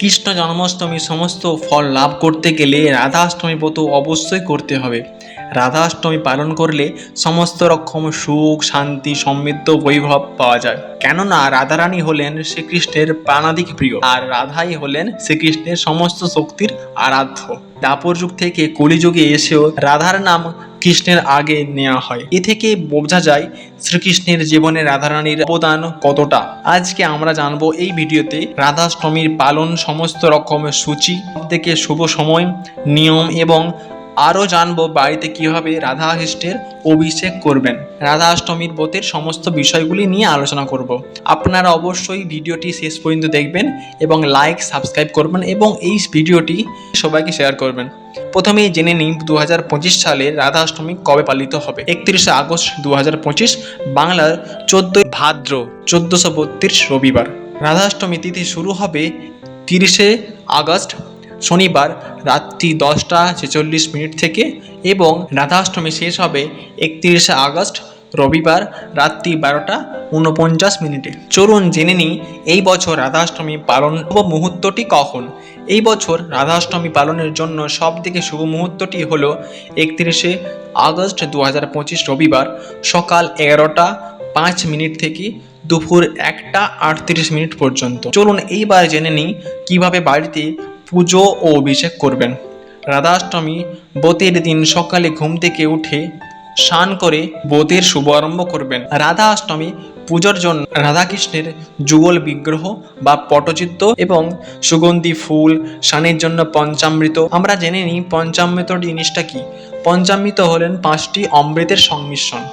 কৃষ্ণ জন্মাষ্টমীর সমস্ত ফল লাভ করতে গেলে রাধাষ্টমী ব্রত অবশ্যই করতে হবে। রাধাষ্টমী পালন করলে সমস্ত রকম সুখ, শান্তি, সমৃদ্ধ, বৈভব পাওয়া যায়। কেননা রাধারানী হলেন শ্রীকৃষ্ণের প্রাণাধিক প্রিয়, আর রাধাই হলেন শ্রীকৃষ্ণের সমস্ত শক্তির আরাধ্য। দাপর যুগ থেকে কলিযুগে এসেও রাধার নাম কৃষ্ণের আগে নেওয়া হয়। এ থেকে বোঝা যায় শ্রীকৃষ্ণের জীবনে রাধারানীর অবদান কতটা। আজকে আমরা জানবো এই ভিডিওতে রাধাষ্টমীর পালন, সমস্ত রকমের সূচি, থেকে শুভ সময়, নিয়ম এবং আরও জানবো বাড়িতে কিভাবে রাধা কৃষ্ণের অভিষেক করবেন। রাধাষ্টমীর ব্রতের সমস্ত বিষয়গুলি নিয়ে আলোচনা করব। আপনারা অবশ্যই ভিডিওটি শেষ পর্যন্ত দেখবেন এবং লাইক, সাবস্ক্রাইব করবেন এবং এই ভিডিওটি সবাইকে শেয়ার করবেন। প্রথমেই জেনে নিন 2025 সালে রাধাষ্টমী কবে পালিত হবে। 31শে আগস্ট 2025, বাংলার 14 ভাদ্র 1432 রবিবার। রাধাষ্টমী তিথি শুরু হবে 30শে আগস্ট শনিবার রাত্রি 10টা 46 থেকে এবং রাধাষ্টমী শেষ হবে 31শে আগস্ট রবিবার রাত্রি 12টা 49। চলুন জেনে নিই এই বছর রাধাষ্টমী পালন শুভ মুহূর্তটি কখন। এই বছর রাধাষ্টমী পালনের জন্য সব থেকে শুভ মুহূর্তটি হলো 31শে আগস্ট 2025 রবিবার সকাল 11টা 5 থেকে দুপুর 1টা 38 পর্যন্ত। চলুন এইবার জেনে নিই কিভাবে বাড়িতে পুজো ও অভিষেক করবেন। রাধাষ্টমী ব্রতের দিন সকালে ঘুম থেকে উঠে স্নান করে ব্রতের শুভারম্ভ করবেন। রাধা অষ্টমী পুজোর জন্য রাধাকৃষ্ণের যুগল বিগ্রহ বা পটচিত্র এবং সুগন্ধি ফুল, স্নানের জন্য পঞ্চামৃত। আমরা জেনে নিই পঞ্চামৃত জিনিসটা কি। পঞ্চামৃত হলেন 5টি অমৃতের সংমিশ্রণ: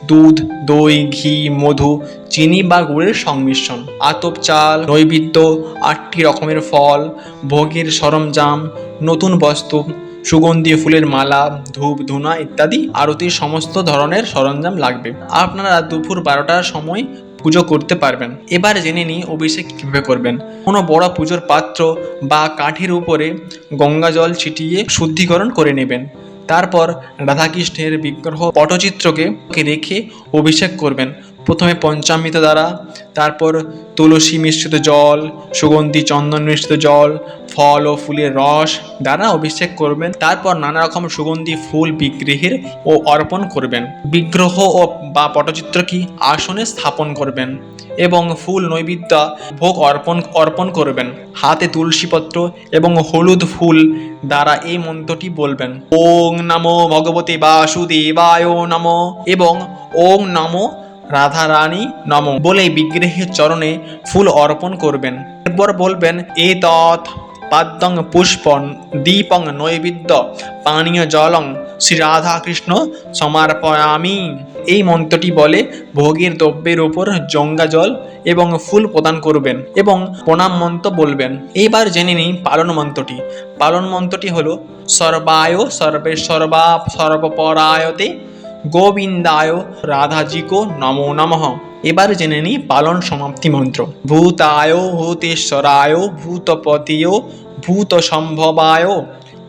দুধ, দই, ঘি, মধু, চিনি বা গুড়ের সংমিশ্রণ, আতপ চাল, নৈবেদ্য, 8টি রকমের ফল, ভোগের সরঞ্জাম, নতুন বস্ত্র, সুগন্ধি ফুলের মালা, ধূপ, ধুনা ইত্যাদি আরতির সমস্ত ধরনের সরঞ্জাম লাগবে। আপনারা দুপুর 12টার সময় পুজো করতে পারবেন। এবার জেনে নিই অভিষেক কীভাবে করবেন। কোনো বড় পুজোর পাত্র বা কাঠির উপরে গঙ্গা জল ছিটিয়ে শুদ্ধিকরণ করে নেবেন। তারপর রাধাকৃষ্ণের বিগ্রহ পটচিত্রকে রেখে অভিষেক করবেন। প্রথমে পঞ্চামৃত দ্বারা, তারপর তুলসী মিশ্রিত জল, সুগন্ধি চন্দন মিশ্রিত জল, ফল ও ফুলের রস দ্বারা অভিষেক করবেন। তারপর নানা রকম সুগন্ধি ফুল বিগ্রহের ও অর্পণ করবেন। বিগ্রহ ও বা পটচিত্র কি আসনে স্থাপন করবেন এবং ফুল নৈবেদ্য ভোগ অর্পণ করবেন। হাতে তুলসীপত্র এবং হলুদ ফুল দ্বারা এই মন্ত্রটি বলবেন: ওং নমো ভগবতে বাসুদেবায় নমঃ এবং ওং নমো রাধারানী নমঃ বলে বিগ্রহের চরণে ফুল অর্পণ করবেন। এরপর বলবেন এতৎ পাদ্যং পুষ্পং দীপং নৈবেদ্য পানীয় জলং শ্রী রাধা কৃষ্ণ সমর্পয়ামি। এই মন্ত্রটি বলে ভোগের দ্রব্যের উপর গঙ্গা জল এবং ফুল প্রদান করবেন এবং প্রণাম মন্ত্র বলবেন। এইবার জেনে নিই পালন মন্ত্রটি। পালন মন্ত্রটি হলো সর্বায় সর্বেশ্বর্বা সর্বপরায়তে গোবিন্দায় রাধাজিকো নমো নমঃ। এবার জেনে নিই পালন সমাপ্তি মন্ত্র। ভূতায় ভূতেশ্বরায় ভূতপতিয় ভূত সম্ভবায়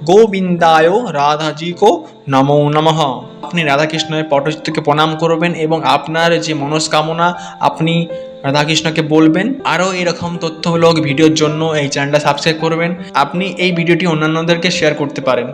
গোবিন্দায় রাধাজিকো নমো নমঃ। আপনি রাধাকৃষ্ণের পটচিত্রকে প্রণাম করবেন এবং আপনার যে মনস্কামনা আপনি রাধাকৃষ্ণকে বলবেন। আরও এরকম তথ্যমূলক ভিডিওর জন্য এই চ্যানেলটা সাবস্ক্রাইব করবেন। আপনি এই ভিডিওটি অন্যান্যদেরকে শেয়ার করতে পারেন।